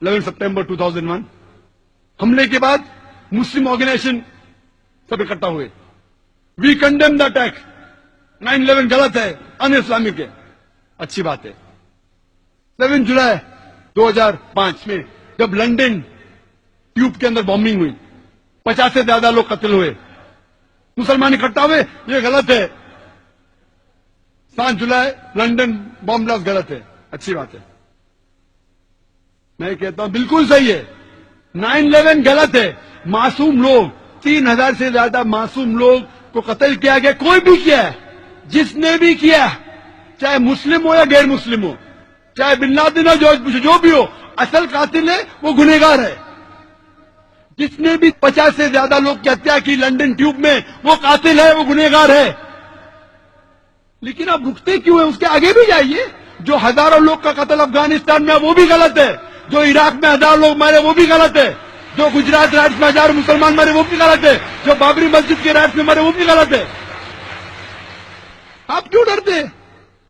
11 सितंबर 2001 हमले के बाद मुस्लिम ऑर्गेनाइजेशन सब इकट्ठा हुए। We condemn the attack. 9/11 गलत है, अन इस्लामिक है। अच्छी बात है। 7 जुलाई 2005 में जब लंदन ट्यूब के अंदर बॉम्बिंग हुई, 50 से ज्यादा लोग कत्ल हुए, मुसलमान इकट्ठा हुए, ये गलत है। 7 जुलाई लंदन बॉम्ब ब्लास्ट गलत है, अच्छी बात है। मैं कहता हूं बिल्कुल सही है। 9/11 गलत है। मासूम लोग, 3000 से ज्यादा मासूम लोग को कत्ल किया गया। कोई भी किया है, जिसने भी किया, चाहे मुस्लिम हो या गैर मुस्लिम हो, चाहे बिन लादेन हो, जॉर्ज बुश, जो भी हो, असल कातिल है, वो गुनहगार है। जिसने भी 50 से ज्यादा लोग की हत्या की लंदन ट्यूब में, वो कातिल है, वो गुनहगार है। लेकिन आप रुकते क्यों हैं? उसके आगे भी जाइए। जो हजारों लोग का कत्ल अफगानिस्तान में, वो भी गलत है। जो इराक में 1000 लोग मारे, वो भी गलत है। जो गुजरात राज्य में 1000 मुसलमान मरे, वो भी गलत है। जो बाबरी मस्जिद के राज्य में मरे, वो भी गलत है। आप क्यों डरते?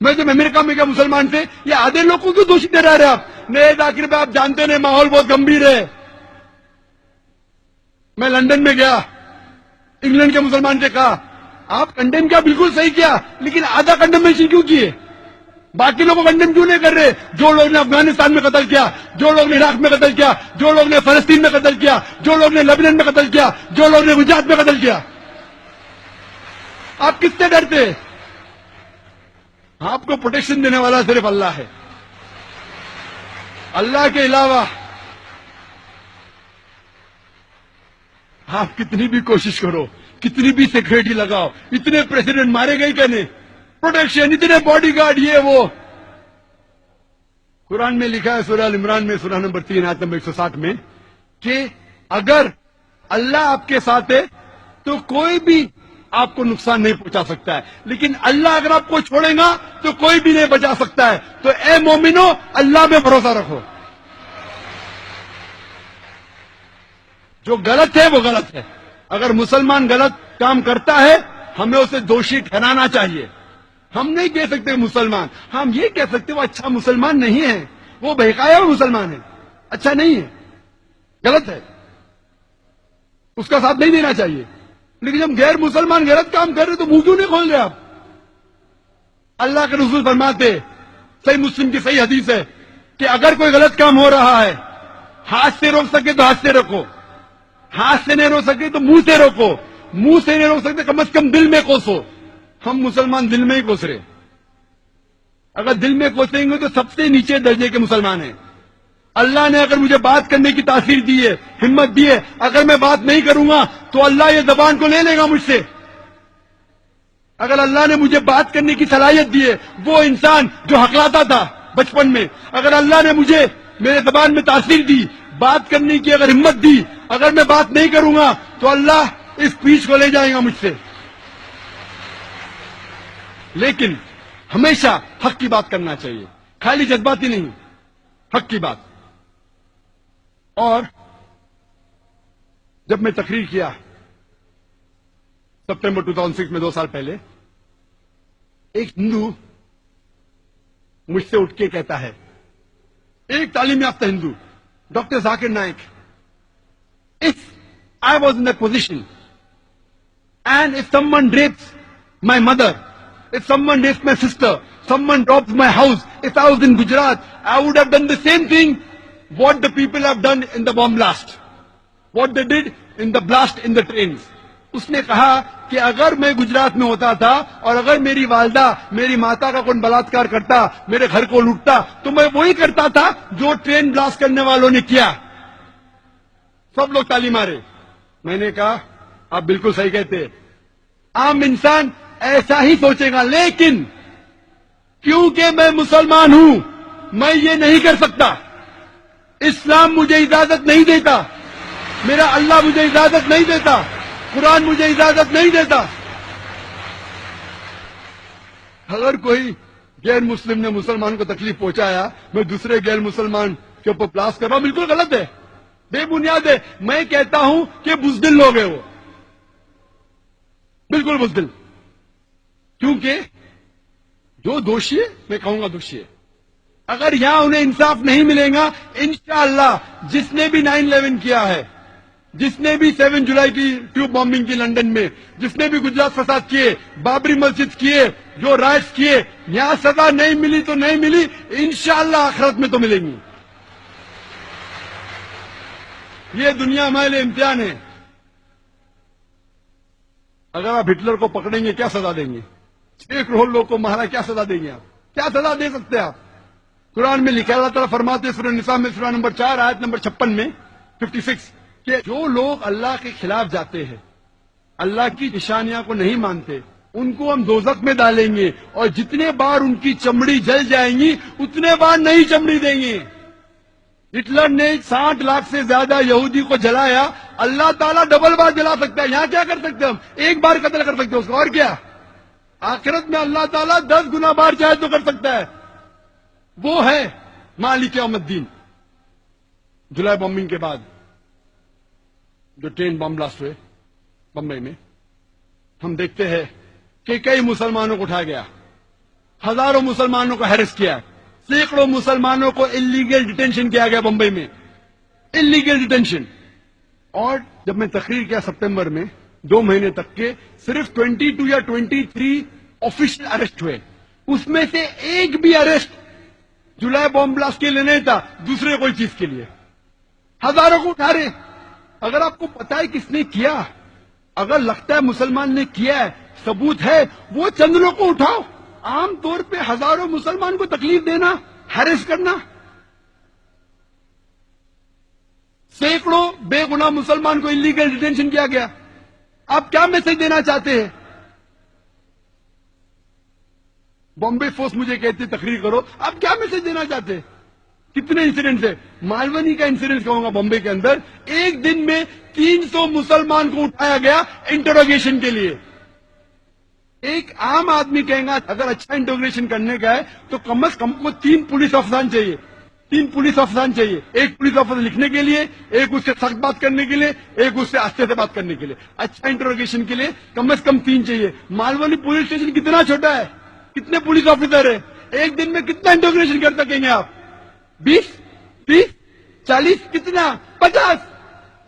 मैं जब अमेरिका में गया मुसलमान से, ये आधे लोग को क्यों दोषी ठहरा रहे आप? नहीं आखिर में आप जानते नहीं, माहौल बहुत गंभीर है। मैं लंदन में गया, इंग्लैंड के मुसलमान से कहा, आप कंडेम किया, बिल्कुल सही किया, लेकिन आधा कंडेमेशन क्यों किए? बाकी लोगों को कंडेम क्यों नहीं कर रहे? जो लोग ने अफगानिस्तान में कत्ल किया, जो लोग ने इराक में कत्ल किया, जो लोग ने फलस्तीन में कत्ल किया, जो लोग ने लेबनान में कत्ल किया, जो लोग ने गुजरात में कत्ल किया। आप किससे डरते? आपको प्रोटेक्शन देने वाला सिर्फ अल्लाह है। अल्लाह के अलावा आप कितनी भी कोशिश करो, कितनी भी सिक्योरिटी लगाओ, इतने प्रेसिडेंट मारे गए क्या नहीं? प्रोटेक्शन, इतने बॉडीगार्ड, ये वो। कुरान में लिखा है सूरह अल इमरान में, सूरह नंबर 3 आयत नंबर 160 में, कि अगर अल्लाह आपके साथ है तो कोई भी आपको नुकसान नहीं पहुंचा सकता है, लेकिन अल्लाह अगर आपको छोड़ेगा तो कोई भी नहीं बचा सकता है। तो ए मोमिनो, अल्लाह में भरोसा रखो। जो गलत है वो गलत है। अगर मुसलमान गलत काम करता है, हमें उसे दोषी ठहराना चाहिए। हम नहीं कह सकते मुसलमान, हम ये कह सकते वो अच्छा मुसलमान नहीं है, वो बहकाया हुआ मुसलमान है, अच्छा नहीं है, गलत है, उसका साथ नहीं देना चाहिए। लेकिन जब गैर मुसलमान गलत काम कर रहे तो मुंह क्यों नहीं खोल रहे आप? अल्लाह के रसूल फरमाते, सही मुस्लिम की सही हदीस है, कि अगर कोई गलत काम हो रहा है, हाथ से रोक सके तो हाथ से रोको, हाथ से नहीं रोक सके तो मुंह से रोको, मुंह से नहीं रोक सकते कम से कम दिल में कोसो। हम मुसलमान दिल में ही कोस रहे। अगर दिल में कोसेंगे तो सबसे नीचे दर्जे के मुसलमान हैं। अल्लाह ने अगर मुझे बात करने की तासीर दी है, हिम्मत दी है, अगर मैं बात नहीं करूंगा तो अल्लाह ये जबान को ले लेगा मुझसे। अगर अल्लाह ने मुझे बात करने की सलाहियत दी है, वो इंसान जो हकलाता था बचपन में, अगर अल्लाह ने मुझे मेरे जबान में तासीर दी, बात करने की अगर हिम्मत दी, अगर मैं बात नहीं करूंगा तो अल्लाह इस पीछ को ले जाएगा मुझसे। लेकिन हमेशा हक की बात करना चाहिए, खाली जज्बाती नहीं, हक की बात। और जब मैं तकरीर किया सितंबर 2006 में, 2 साल पहले, एक हिंदू मुझसे उठ के कहता है, एक तालीम याफ्ता Hindu, doctor Zakir Naik, if I was in the position and if someone rapes my mother, if someone rapes my sister, someone robs my house, if I was in Gujarat, I would have done the same thing what the people have done in the bomb blast, what they did in the blast in the trains. उसने कहा कि अगर मैं गुजरात में होता था और अगर मेरी वालदा, मेरी माता का कोई बलात्कार करता, मेरे घर को लूटता, तो मैं वही करता था जो ट्रेन ब्लास्ट करने वालों ने किया। सब लोग ताली मारे। मैंने कहा आप बिल्कुल सही कहते, आम इंसान ऐसा ही सोचेगा, लेकिन क्योंकि मैं मुसलमान हूं, मैं ये नहीं कर सकता। इस्लाम मुझे इजाजत नहीं देता, मेरा अल्लाह मुझे इजाजत नहीं देता, कुरान मुझे इजाजत नहीं देता। अगर कोई गैर मुस्लिम ने मुसलमान को तकलीफ पहुंचाया, मैं दूसरे गैर मुसलमान के ऊपर ब्लास्ट कर रहा हूं, बिल्कुल गलत है, बेबुनियाद है। मैं कहता हूं कि बुज़दिल लोग हैं वो, बिल्कुल बुज़दिल। क्योंकि जो दोषी है, मैं कहूंगा दोषी है। اگر یہاں انہیں انصاف نہیں ملے گا، انشاءاللہ جس نے بھی 9/11 کیا ہے، جس نے بھی 7 جولائی کی ٹیوب بامبنگ کی لنڈن میں، جس نے بھی گجرات فساد کیے، بابری مسجد کیے، جو رائٹس کیے، یہاں سزا نہیں ملی تو نہیں ملی، انشاءاللہ آخرت میں تو ملیں گی. یہ دنیا ہمارے لیے امتحان ہے. اگر آپ ہٹلر کو پکڑیں گے کیا سزا دیں گے؟ 6 کروڑ لوگ کو مارا، کیا سزا دیں گے آپ؟ کیا سزا دے سکتے ہیں آپ؟ قرآن میں لکھا، اللہ تعالیٰ فرماتے ہیں سورہ نساء میں سورہ نمبر 4 آیت نمبر 56 میں 56 کہ جو لوگ اللہ کے خلاف جاتے ہیں، اللہ کی نشانیاں کو نہیں مانتے، ان کو ہم دوزخ میں ڈالیں گے، اور جتنے بار ان کی چمڑی جل جائیں گی اتنے بار نئی چمڑی دیں گے. ہٹلر نے 60 لاکھ سے زیادہ یہودی کو جلایا، اللہ تعالیٰ ڈبل بار جلا سکتا ہے. یہاں کیا کر سکتے ہیں ہم؟ ایک بار قتل کر سکتے ہیں اس کو، اور کیا؟ آخرت میں اللہ تعالیٰ 10 گنا بار چاہے تو کر سکتا ہے. وہ ہے مالک یوم الدین. جولائی بمبنگ کے بعد جو ٹرین بم بلاسٹ ہوئے بمبئی میں، ہم دیکھتے ہیں کہ کئی مسلمانوں کو اٹھایا گیا، ہزاروں مسلمانوں کو ہیرس کیا، سینکڑوں مسلمانوں کو انلیگل ڈیٹینشن کیا گیا بمبئی میں، انلیگل ڈیٹینشن. اور جب میں تقریر کیا سپتمبر میں 2 مہینے تک کے، صرف 22 یا 23 آفیشل اریسٹ ہوئے، اس میں سے ایک بھی اریسٹ جولائی بم بلاسٹ کے لیے نہیں تھا، دوسرے کوئی چیز کے لیے. ہزاروں کو اٹھا رہے. اگر آپ کو پتا ہے کس نے کیا، اگر لگتا ہے مسلمان نے کیا ہے، ثبوت ہے، وہ چند لوگ کو اٹھاؤ. عام طور پہ ہزاروں مسلمان کو تکلیف دینا، ہیرس کرنا، سینکڑوں بے گناہ مسلمان کو انلیگل ڈیٹینشن کیا گیا. آپ کیا میسج دینا چاہتے ہیں؟ بامبے فورس مجھے کہتے تقریر کرو، آپ کیا میسج دینا چاہتے ہیں؟ کتنے انسیڈنٹس ہیں؟ مالونی کا انسیڈنٹ کہوں گا بامبے کے اندر، ایک دن میں 300 مسلمان کو اٹھایا گیا انٹروگیشن کے لیے. ایک عام آدمی کہیں گا اگر اچھا انٹروگیشن کرنے کا ہے تو کم از کم کو 3 پولیس افسران چاہیے، 3 پولیس افسران چاہیے. ایک پولیس افسر لکھنے کے لیے، ایک اس سے سخت بات کرنے کے لیے، ایک اس سے آہستہ سے بات کرنے کے لیے. اچھا انٹروگیشن کے لیے کم از کم 3 چاہیے. مالونی پولیس اسٹیشن کتنا چھوٹا ہے، کتنے پولیس آفیسر ہیں، ایک دن میں کتنا انٹروگیشن کر سکیں گے آپ؟ 20 30 40 کتنا 50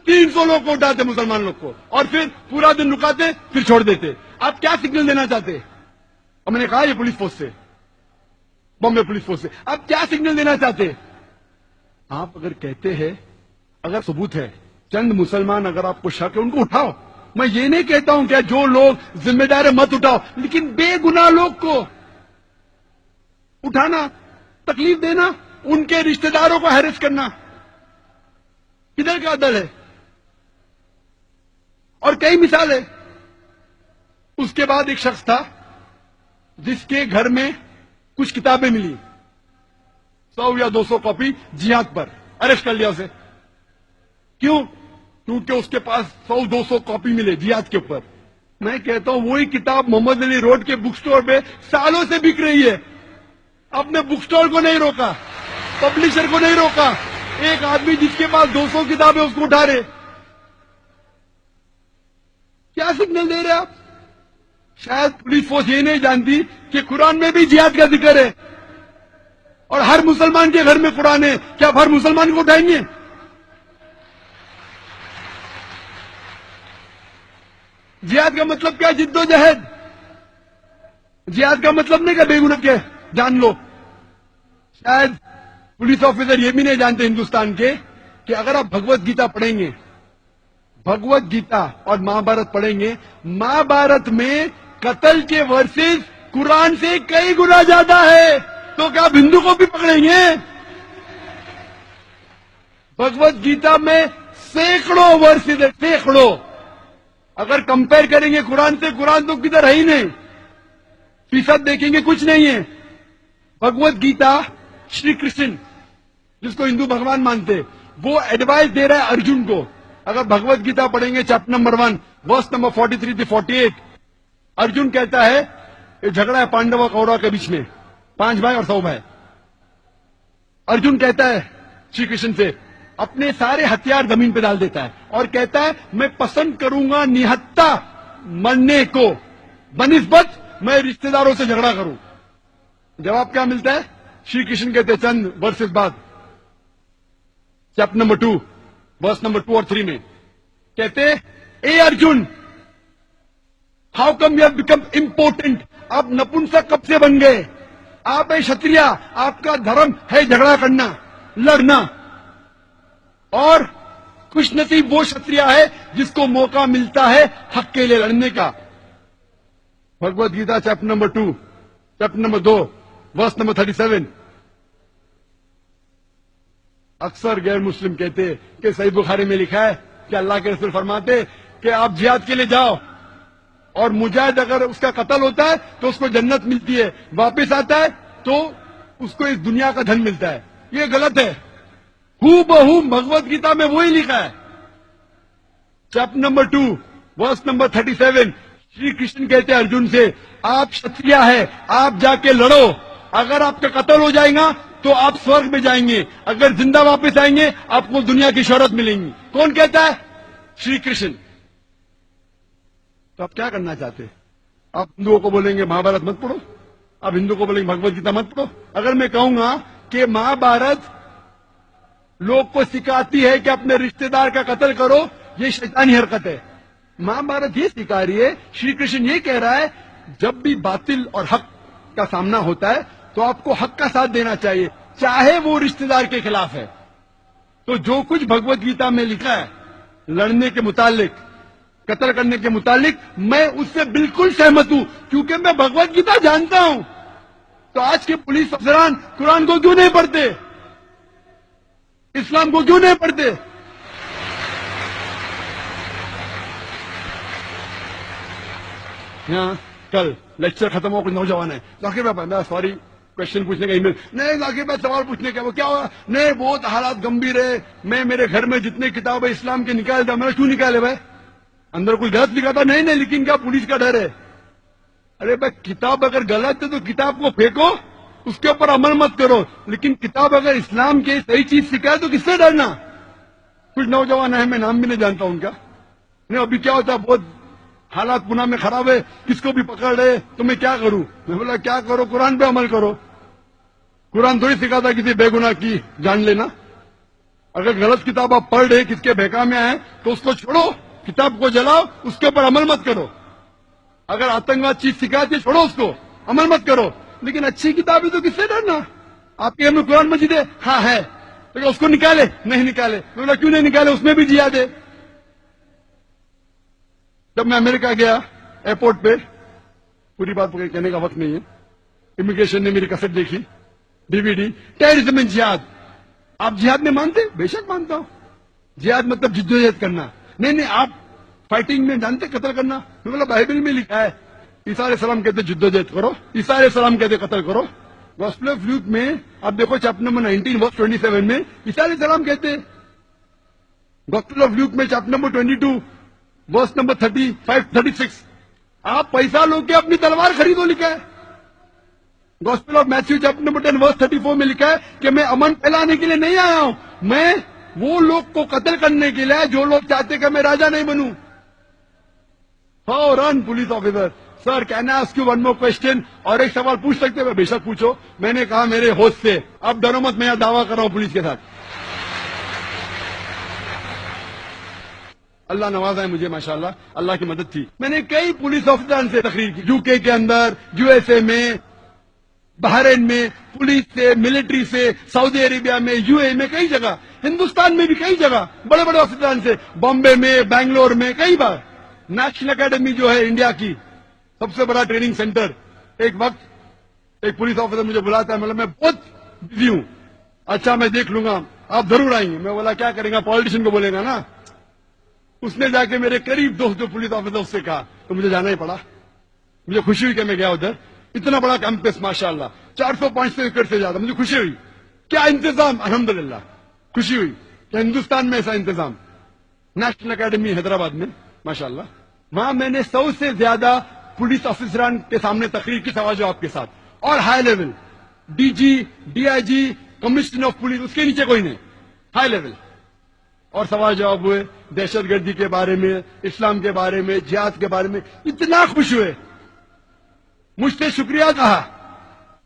300 لوگ کو اٹھاتے مسلمان لوگ کو، اور پھر پورا دن رکاتے پھر چھوڑ دیتے. آپ کیا سگنل دینا چاہتے؟ ہم نے کہا یہ پولیس فورس سے، بامبے پولیس فورس سے، آپ کیا سگنل دینا چاہتے؟ آپ اگر کہتے ہیں، اگر ثبوت ہے، چند مسلمان اگر آپ کو شک ہے ان کو اٹھاؤ. میں یہ نہیں کہتا ہوں کہ جو لوگ ذمہ دار ہے مت اٹھاؤ، لیکن بے گناہ لوگ کو اٹھانا، تکلیف دینا، ان کے رشتہ داروں کو ہیرس کرنا، کدھر کا عدل ہے؟ اور کئی مثال ہے. اس کے بعد ایک شخص تھا جس کے گھر میں کچھ کتابیں ملی، 100 یا 200 کاپی جہاد پر، اریسٹ کر لیا اسے. کیوں؟ کیونکہ اس کے پاس 100-200 کاپی ملے جہاد کے اوپر. میں کہتا ہوں وہی کتاب محمد علی روڈ کے بک سٹور پہ سالوں سے بک رہی ہے. آپ نے بک سٹور کو نہیں روکا، پبلشر کو نہیں روکا، ایک آدمی جس کے پاس 200 کتابیں اس کو اٹھا رہے. کیا سگنل دے رہے آپ؟ شاید پولیس فورس یہ نہیں جانتی کہ قرآن میں بھی جہاد کا ذکر ہے، اور ہر مسلمان کے گھر میں قرآن ہے. کیا آپ ہر مسلمان کو اٹھائیں گے؟ جہاد کا مطلب کیا؟ جد و جہد. جہاد کا مطلب نہیں کہ بے گناہ کے جان لو. شاید پولیس آفیسر یہ بھی نہیں جانتے ہندوستان کے کہ اگر آپ بھگوت گیتا پڑھیں گے، بھگوت گیتا اور مہا بھارت پڑھیں گے، مہا بھارت میں قتل کے ورسز قرآن سے کئی گنا زیادہ ہے. تو کیا آپ ہندو کو بھی پکڑیں گے؟ بھگوت گیتا میں سینکڑوں ورسز ہے، سینکڑوں. اگر کمپیر کریں گے قرآن سے، قرآن تو کدھر ہے ہی نہیں، فیصد دیکھیں گے کچھ نہیں ہے. بھگوت گیتا شری کرشن جس کو ہندو بھگوان مانتے، وہ ایڈوائز دے رہا ہے ارجن کو. اگر بھگوت گیتا پڑھیں گے چیپٹر نمبر 1 ورس نمبر 43 سے 48، ارجن کہتا ہے یہ جھگڑا ہے پانڈوا کوروا کے بیچ میں، 5 بھائی اور 100 بھائی. ارجن کہتا ہے شری کرشن سے، اپنے سارے ہتھیار زمین پہ ڈال دیتا ہے اور کہتا ہے میں پسند کروں گا نہتا مرنے کو بنسبت میں رشتہ داروں سے جھگڑا کروں. جواب کیا ملتا ہے؟ श्री कृष्ण कहते चंद वर्सेस बाद, चैप्टर नंबर 2 वर्स नंबर 2 और 3 में कहते, ए Arjun, how come you have become important? आप नपुंसक कब से बन गए? आप है क्षत्रिय, आपका धर्म है झगड़ा करना, लड़ना, और खुश नसीब वो क्षत्रिय है जिसको मौका मिलता है हक के लिए लड़ने का। Bhagavad Gita chapter number 2 chapter number 2 verse number 37। अक्सर गैर मुस्लिम कहते कि सही बुखारी में लिखा है कि अल्लाह के रसूल फरमाते कि आप जिहाद के लिए जाओ, और मुजाहिद अगर उसका कत्ल होता है तो उसको जन्नत मिलती है, वापस आता है तो उसको इस दुनिया का धन मिलता है। ये गलत है। हू बहू भगवत गीता में वही लिखा है। Chapter number 2 verse number 37, Shri Krishna कहते हैं अर्जुन से, आप क्षत्रिय है, आप जाके लड़ो, अगर आपका कत्ल हो जाएगा तो आप स्वर्ग में जाएंगे, अगर जिंदा वापस आएंगे आपको दुनिया की शोहरत मिलेंगी। कौन कहता है? श्री कृष्ण। तो आप क्या करना चाहते? आप हिंदुओं को बोलेंगे महाभारत मत पढ़ो, आप हिंदुओं को बोलेंगे भगवत गीता मत पढ़ो। अगर मैं कहूंगा कि महाभारत लोग को सिखाती है कि अपने रिश्तेदार का कत्ल करो, ये शैतानी हरकत है। महाभारत ये सिखा रही है, श्री कृष्ण ये कह रहा है, जब भी बातिल और हक का सामना होता है तो आपको हक का साथ देना चाहिए, चाहे वो रिश्तेदार के खिलाफ है। तो जो कुछ भगवत गीता में लिखा है लड़ने के मुतालिक, कत्ल करने के मुतालिक, मैं उससे बिल्कुल सहमत हूं, क्योंकि मैं भगवत गीता जानता हूं। तो आज के पुलिस अफसरान कुरान को क्यों नहीं पढ़ते? इस्लाम को क्यों नहीं पढ़ते? यहाँ कल लेक्चर खत्म हो, कुछ नौजवान है, जाकिर भाई मैं सॉरी क्वेश्चन पूछने का ईमेल नहीं, जाकिर भाई सवाल पूछने का, वो क्या हुआ? नहीं बहुत हालात गंभीर है, मैं मेरे घर में जितने किताब है इस्लाम के निकाल था। मैंने क्यों निकाले भाई? अंदर कोई गलत लिखा था? नहीं, लेकिन क्या पुलिस का डर है? अरे भाई किताब अगर गलत है तो किताब को फेंको, उसके ऊपर अमल मत करो, लेकिन किताब अगर इस्लाम के सही चीज सिखाए तो किससे डरना? कुछ नौजवान है, मैं नाम भी नहीं जानता उनका, नहीं अभी क्या होता, बहुत हालात पुणे में खराब है, किसको भी पकड़ रहे, तो मैं क्या करूं? मैं बोला क्या करो, कुरान पे अमल करो। कुरान थोड़ी सिखाता किसी बेगुनाह की जान लेना। अगर गलत किताब आप पढ़ रहे, किसके बहका में आए, तो उसको छोड़ो, किताब को जलाओ, उसके ऊपर अमल मत करो। अगर आतंकवाद चीज सिखाती है, छोड़ो उसको, अमल मत करो। लेकिन अच्छी किताब है तो किससे डरना? आपके घर में कुरान मजीद है? हाँ है, तो उसको निकाले? नहीं निकाले। बोला क्यों नहीं निकाले? उसमें भी जिहाद है। जब मैं अमेरिका गया एयरपोर्ट पे, पूरी बात कहने का वक्त नहीं है, इमिग्रेशन ने मेरी कैसेट देखी, डीवीडी, टेररिज्म एंड जिहाद। आप जिहाद में मानते? बेशक मानता हूं। जिहाद मतलब जिद्दोजहद करना। नहीं, आप फाइटिंग में जानते कत्ल करना? मैं बोला बाइबल में लिखा है, ईसा अलैहिस्सलाम कहते जिद्दोजहद करो, ईसा अलैहिस्सलाम कहते कत्ल करो। गॉस्पेल ऑफ ल्यूक में आप देखो चैप्टर नंबर 19 वर्स 27 में ईसा अलैहिस्सलाम कहते। गॉस्पेल ऑफ ल्यूक में चैप्टर नंबर 22 वर्स नंबर 35-36, आप पैसा लो के अपनी तलवार खरीदो, लिखा है। Gospel of Matthew chapter number 10 verse 34 में लिखा है कि मैं अमन फैलाने के लिए नहीं आया हूं, मैं वो लोग को कत्ल करने के लिए जो लोग चाहते कि मैं राजा नहीं बनूं। फौरन police officer, sir can I ask you one more question? और एक सवाल पूछ सकते हैं? बेशक पूछो। मैंने कहा मेरे होश से, अब डरो मत, मैं यहां दावा कर रहा हूं पुलिस के साथ। अल्लाह नवाजा है मुझे माशाल्लाह, अल्लाह की मदद थी। मैंने कई पुलिस ऑफिसर से तकरीर की, यूके के अंदर, यूएसए में, बहरीन में, पुलिस से, मिलिट्री से, सऊदी अरेबिया में, यूए में, कई जगह, हिंदुस्तान में भी कई जगह, बड़े बड़े ऑफिसर से, बॉम्बे में, बैंगलोर में, कई बार। नेशनल एकेडमी जो है इंडिया की सबसे बड़ा ट्रेनिंग सेंटर, एक वक्त एक पुलिस ऑफिसर मुझे बुलाता है, मतलब मैं बहुत बिजी हूं, अच्छा मैं देख लूंगा, आप जरूर आएंगे। मैं बोला क्या करेंगे, पॉलिटिशियन को बोलेगा ना। उसने जाके मेरे करीब दोस्त जो पुलिस ऑफिसर उससे कहा, तो मुझे जाना ही पड़ा। मुझे खुशी हुई कि मैं गया उधर, इतना बड़ा कैंपस माशाल्लाह, 400-500 एकड़ से ज्यादा, मुझे खुशी हुई। क्या इंतजाम, अल्हम्दुलिल्लाह, खुशी हुई कि हिंदुस्तान में ऐसा इंतजाम। नेशनल एकेडमी हैदराबाद में माशाल्लाह, वहां मैंने 100 से ज्यादा पुलिस ऑफिसरान के सामने तकरीर की, सवाल जवाब के साथ, और high level DG, DIG, commissioner of police, उसके नीचे कोई नहीं, हाई लेवल, और सवाल जवाब हुए दहशतगर्दी के बारे में, इस्लाम के बारे में, जिहाद के बारे में। इतना खुश हुए, मुझसे शुक्रिया कहा